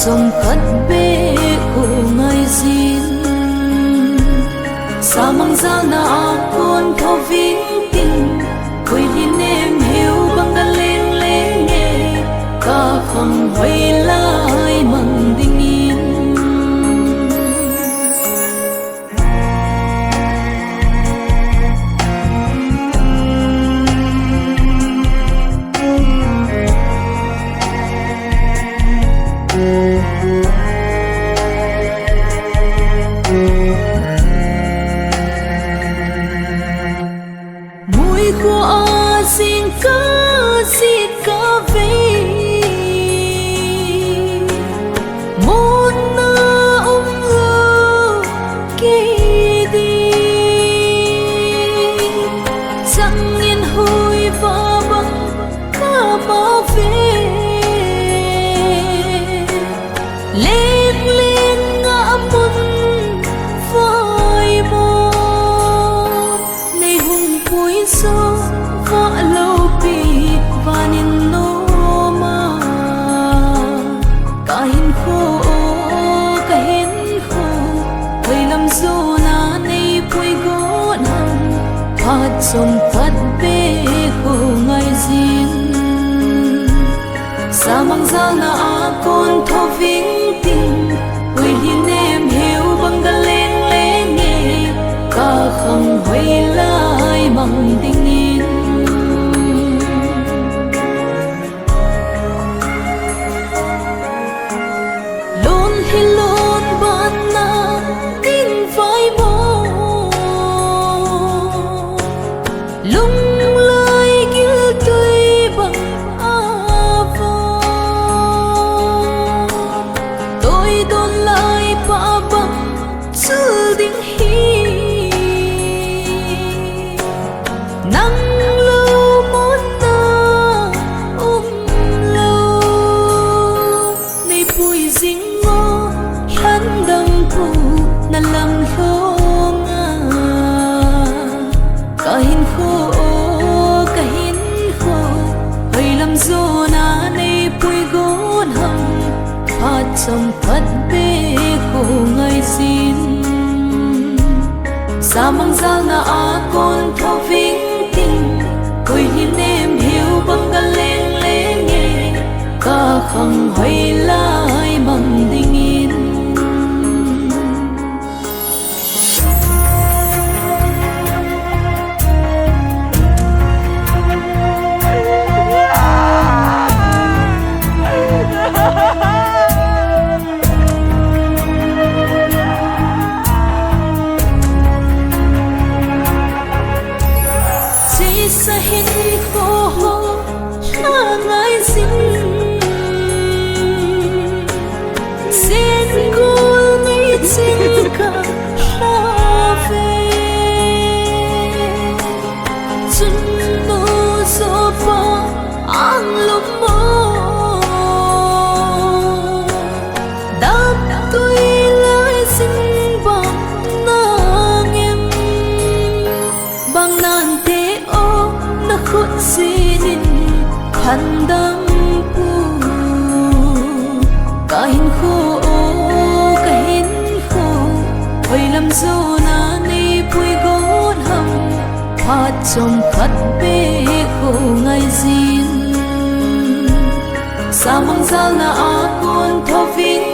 som khat be ko ngai zin samang za na kon tho ving tin koi li nem heu bang ga leng leng nge ka khang hoi lai mang ding in mùi của xin ca về muốn na ngơ kỳ đi chẳng yên hôi và bằng ca mà về lên lên ngã môn vai một này hùng cuối gió vã lâu bị và nhìn nô mà cả hin khô quay làm gió na này bùi gỗ nằm phát sông phát bê khô ngày riêng sa mang ra na con thô vĩnh tình quay hin em hiểu bằng ga lên lên nghe ca khang hoi lai mang tình in lôn hi lôn ban na tin vai mô lung lai gil tui bằng avo tôi đôn lại pa bằng chữ đinh hi nắng lâu muốn ta lâu này bụi dính ngô hắn đằng phù na làm khô ngà cả hin khô hơi làm gió na này bụi gỗ hầm phát trong phát bê khô ngày xin sa mang ra na con thô vĩnh tình koi hin em hiểu bằng ga leng leng nghe ca khang hoi lai mang ding in sa hin khô na ngai xin cô nghĩ xin cả la về chân nô so pa ang lum mo đáp tôi lại xin bằng nang em bằng nan thế ô na khut sinin handam pu cả hin khô quay làm gió na ni bụi gỗ hầm phát trong phát bê khô ngày riêng sa mang ra na con thô vĩnh